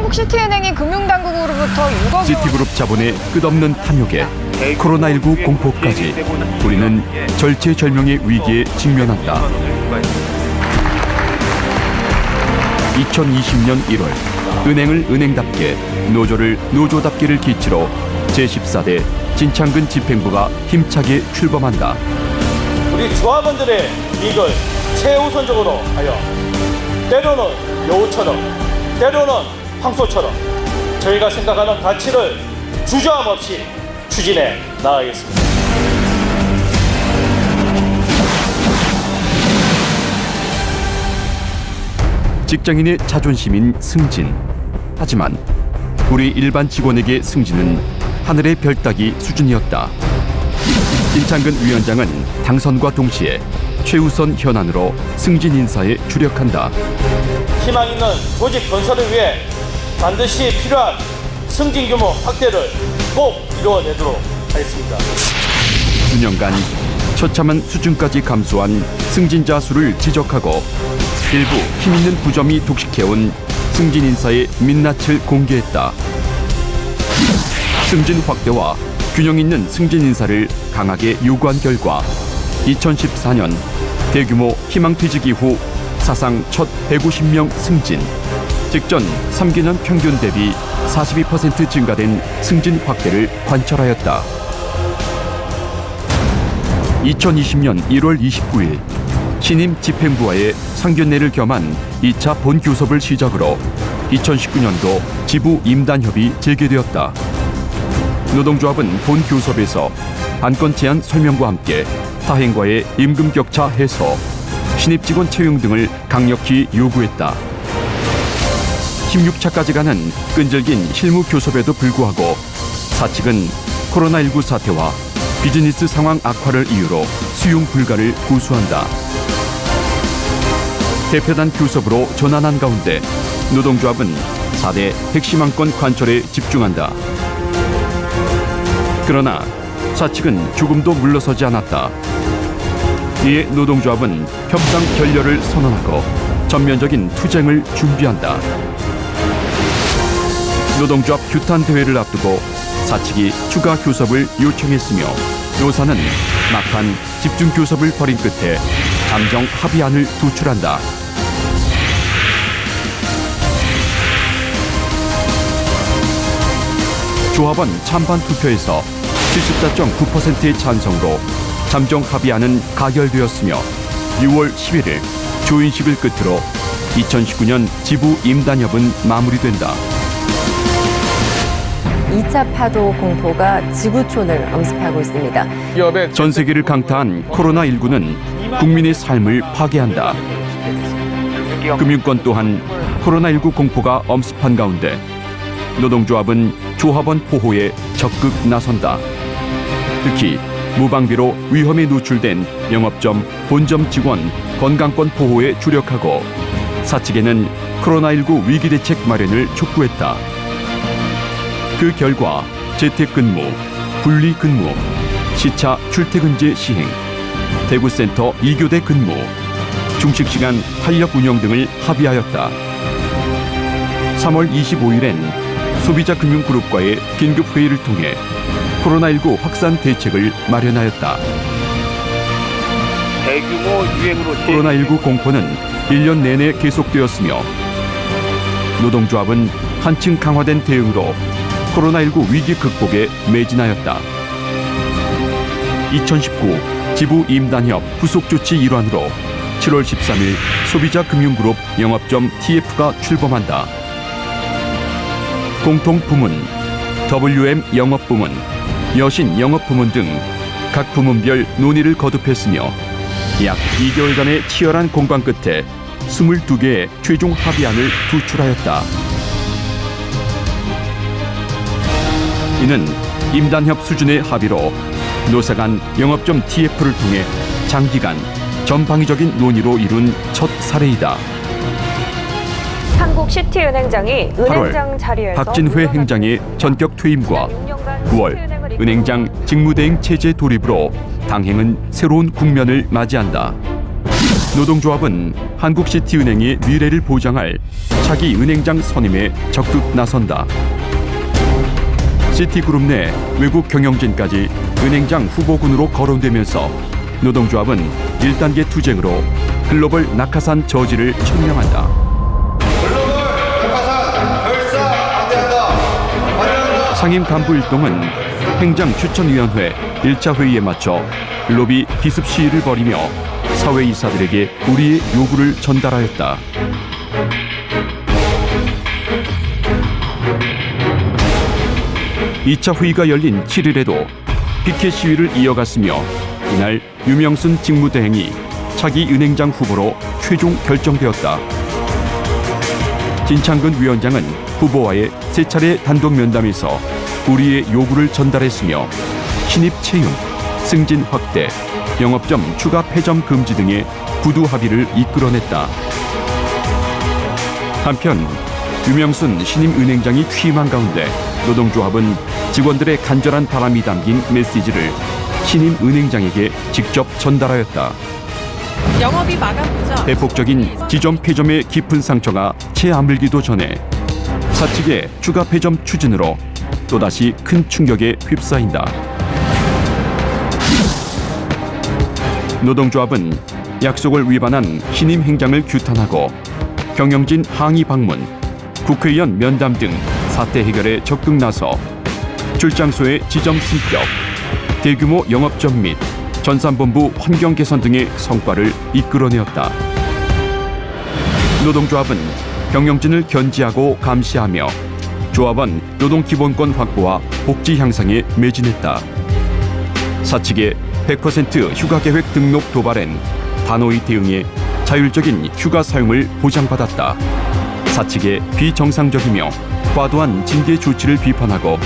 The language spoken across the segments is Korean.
한국시티은행이 금융당국으로부터 6억 원. 시티그룹 자본의 끝없는 탐욕에 코로나19 공포까지 우리는 절체절명의 위기에 직면한다. 2020년 1월 은행을 은행답게 노조를 노조답게를 기치로 제14대 진창근 집행부가 힘차게 출범한다. 우리 조합원들의 이익을 최우선적으로 하여 때로는 여우처럼 때로는 황소처럼 저희가 생각하는 가치를 주저함 없이 추진해 나가겠습니다. 직장인의 자존심인 승진. 하지만 우리 일반 직원에게 승진은 하늘의 별 따기 수준이었다. 진창근 위원장은 당선과 동시에 최우선 현안으로 승진 인사에 주력한다. 희망 있는 조직 건설을 위해 반드시 필요한 승진 규모 확대를 꼭 이루어내도록 하겠습니다. 수년간 처참한 수준까지 감소한 승진자 수를 지적하고 일부 힘있는 부점이 독식해온 승진 인사의 민낯을 공개했다. 승진 확대와 균형 있는 승진 인사를 강하게 요구한 결과 2014년 대규모 희망퇴직 이후 사상 첫 150명 승진, 직전 3개년 평균 대비 42% 증가된 승진 확대를 관철하였다. 2020년 1월 29일 신임 집행부와의 상견례를 겸한 2차 본교섭을 시작으로 2019년도 지부 임단협이 재개되었다. 노동조합은 본교섭에서 안건 제한 설명과 함께 타행과의 임금 격차 해소, 신입 직원 채용 등을 강력히 요구했다. 16차까지 가는 끈질긴 실무 교섭에도 불구하고 사측은 코로나19 사태와 비즈니스 상황 악화를 이유로 수용 불가를 고수한다. 대표단 교섭으로 전환한 가운데 노동조합은 4대 핵심 안건 관철에 집중한다. 그러나 사측은 조금도 물러서지 않았다. 이에 노동조합은 협상 결렬을 선언하고 전면적인 투쟁을 준비한다. 노동조합 규탄 대회를 앞두고 사측이 추가 교섭을 요청했으며 노사는 막판 집중 교섭을 벌인 끝에 잠정 합의안을 도출한다. 조합원 찬반 투표에서 74.9%의 찬성으로 잠정 합의안은 가결되었으며 6월 11일 조인식을 끝으로 2019년 지부 임단협은 마무리된다. 2차 파도 공포가 지구촌을 엄습하고 있습니다. 전 세계를 강타한 코로나19는 국민의 삶을 파괴한다. 금융권 또한 코로나19 공포가 엄습한 가운데 노동조합은 조합원 보호에 적극 나선다. 특히 무방비로 위험에 노출된 영업점, 본점 직원 건강권 보호에 주력하고 사측에는 코로나19 위기대책 마련을 촉구했다. 그 결과 재택근무, 분리근무, 시차 출퇴근제 시행, 대구센터 2교대 근무, 중식시간 탄력 운영 등을 합의하였다. 3월 25일엔 소비자금융그룹과의 긴급회의를 통해 코로나19 확산 대책을 마련하였다. 대규모 유행으로 코로나19 공포는 1년 내내 계속되었으며 노동조합은 한층 강화된 대응으로 코로나19 위기 극복에 매진하였다. 2019 지부 임단협 후속 조치 일환으로 7월 13일 소비자금융그룹 영업점 TF가 출범한다. 공통부문, WM 영업부문, 여신 영업부문 등 각 부문별 논의를 거듭했으며 약 2개월간의 치열한 공방 끝에 22개의 최종 합의안을 도출하였다. 이는 임단협 수준의 합의로 노사 간 영업점 TF를 통해 장기간 전방위적인 논의로 이룬 첫 사례이다. 한국시티은행장이 은행장 8월 자리에서 박진회 행장의 전격 퇴임과 9월 은행장 직무대행 체제 도입으로 당행은 새로운 국면을 맞이한다. 노동조합은 한국시티은행의 미래를 보장할 차기 은행장 선임에 적극 나선다. 시티그룹 내 외국 경영진까지 은행장 후보군으로 거론되면서 노동조합은 1단계 투쟁으로 글로벌 낙하산 저지를 천명한다. 글로벌 낙하산 결사 반대한다. 상임 간부 일동은 행정추천위원회 1차 회의에 맞춰 로비 기습 시위를 벌이며 사회이사들에게 우리의 요구를 전달하였다. (2차) 회의가 열린 7일에도 피켓 시위를 이어갔으며 이날 유명순 직무대행이 차기 은행장 후보로 최종 결정되었다. 진창근 위원장은 후보와의 3차례 단독 면담에서 우리의 요구를 전달했으며 신입 채용, 승진 확대, 영업점 추가 폐점 금지 등의 부두 합의를 이끌어냈다. 한편 유명순 신임 은행장이 취임한 가운데 노동조합은 직원들의 간절한 바람이 담긴 메시지를 신임 은행장에게 직접 전달하였다. 영업이 마감되자 대폭적인 지점 폐점의 깊은 상처가 채 아물기도 전에 사측의 추가 폐점 추진으로 또다시 큰 충격에 휩싸인다. 노동조합은 약속을 위반한 신임 행장을 규탄하고 경영진 항의 방문, 국회의원 면담 등 사태 해결에 적극 나서 출장소의 지점 승격, 대규모 영업점 및 전산본부 환경 개선 등의 성과를 이끌어내었다. 노동조합은 경영진을 견지하고 감시하며 조합원 노동기본권 확보와 복지 향상에 매진했다. 사측의 100% 휴가계획 등록 도발엔 단호히 대응해 자율적인 휴가 사용을 보장받았다. 사측의 비정상적이며 과도한 징계 조치를 비판하고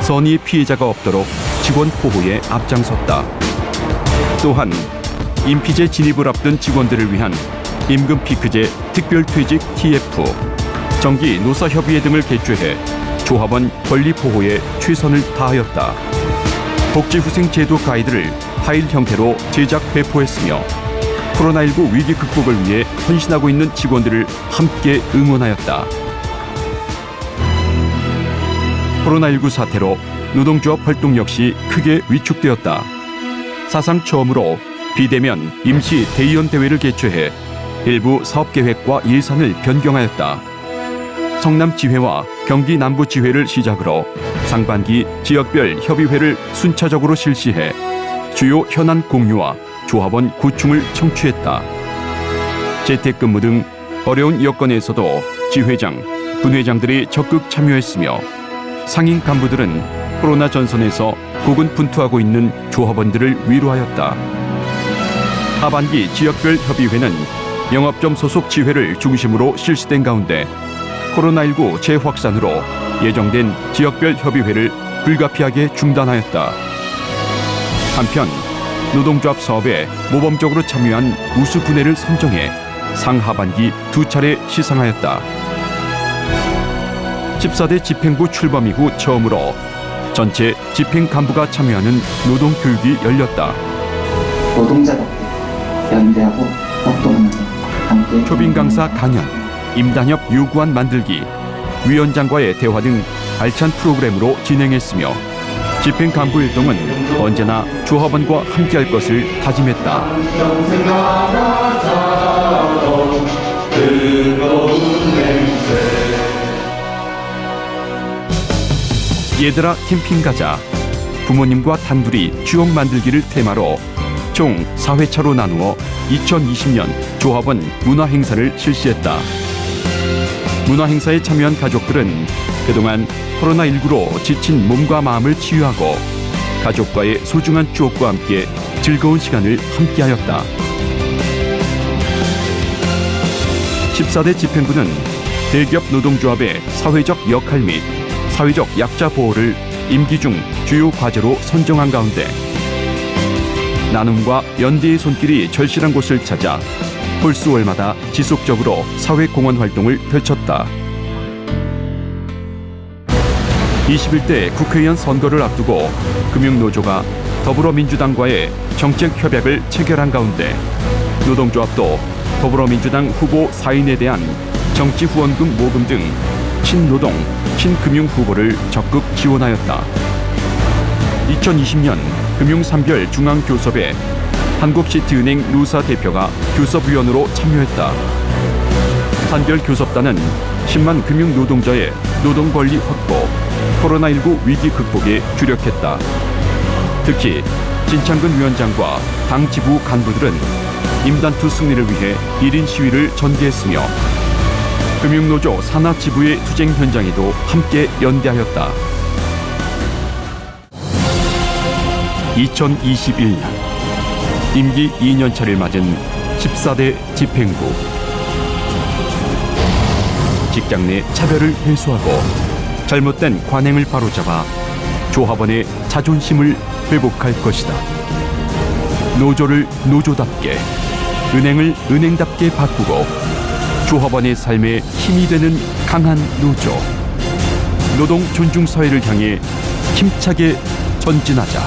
선의의 피해자가 없도록 직원 보호에 앞장섰다. 또한 임피제 진입을 앞둔 직원들을 위한 임금 피크제 특별퇴직 TF, 정기 노사협의회 등을 개최해 조합원 권리 보호에 최선을 다하였다. 복지후생 제도 가이드를 파일 형태로 제작 배포했으며 코로나19 위기 극복을 위해 헌신하고 있는 직원들을 함께 응원하였다. 코로나19 사태로 노동조합 활동 역시 크게 위축되었다. 사상 처음으로 비대면 임시 대의원 대회를 개최해 일부 사업계획과 예산을 변경하였다. 성남지회와 경기 남부지회를 시작으로 상반기 지역별 협의회를 순차적으로 실시해 주요 현안 공유와 조합원 구충을 청취했다. 재택근무 등 어려운 여건에서도 지회장, 분회장들이 적극 참여했으며 상임 간부들은 코로나 전선에서 고군분투하고 있는 조합원들을 위로하였다. 하반기 지역별 협의회는 영업점 소속 지회를 중심으로 실시된 가운데 코로나19 재확산으로 예정된 지역별 협의회를 불가피하게 중단하였다. 한편 노동조합 사업에 모범적으로 참여한 우수 분야를 선정해 상하반기 2차례 시상하였다. 14대 집행부 출범 이후 처음으로 전체 집행 간부가 참여하는 노동교육이 열렸다. 노동자답게 연대하고 협동하면서 함께 초빙 강사 강연, 임단협 요구안 만들기, 위원장과의 대화 등 알찬 프로그램으로 진행했으며 집행 간부 일동은 언제나 조합원과 함께할 것을 다짐했다. 얘들아 캠핑 가자. 부모님과 단둘이 추억 만들기를 테마로 총 4회차로 나누어 2020년 조합원 문화행사를 실시했다. 문화행사에 참여한 가족들은 그동안 코로나19로 지친 몸과 마음을 치유하고 가족과의 소중한 추억과 함께 즐거운 시간을 함께하였다. 14대 집행부는 대기업 노동조합의 사회적 역할 및 사회적 약자 보호를 임기 중 주요 과제로 선정한 가운데 나눔과 연대의 손길이 절실한 곳을 찾아 홀수월마다 지속적으로 사회공헌 활동을 펼쳤다. 21대 국회의원 선거를 앞두고 금융노조가 더불어민주당과의 정책 협약을 체결한 가운데 노동조합도 더불어민주당 후보 4인에 대한 정치 후원금 모금 등 친노동, 친금융 후보를 적극 지원하였다. 2020년 금융산별 중앙교섭에 한국시티은행 루사 대표가 교섭위원으로 참여했다. 산별교섭단은 10만 금융노동자의 노동권리 확보, 코로나19 위기 극복에 주력했다. 특히 진창근 위원장과 당 지부 간부들은 임단투 승리를 위해 1인 시위를 전개했으며 금융노조 산하지부의 투쟁 현장에도 함께 연대하였다. 2021년 임기 2년차를 맞은 14대 집행부. 직장 내 차별을 해소하고 잘못된 관행을 바로잡아 조합원의 자존심을 회복할 것이다. 노조를 노조답게, 은행을 은행답게 바꾸고 조합원의 삶에 힘이 되는 강한 노조. 노동 존중 사회를 향해 힘차게 전진하자.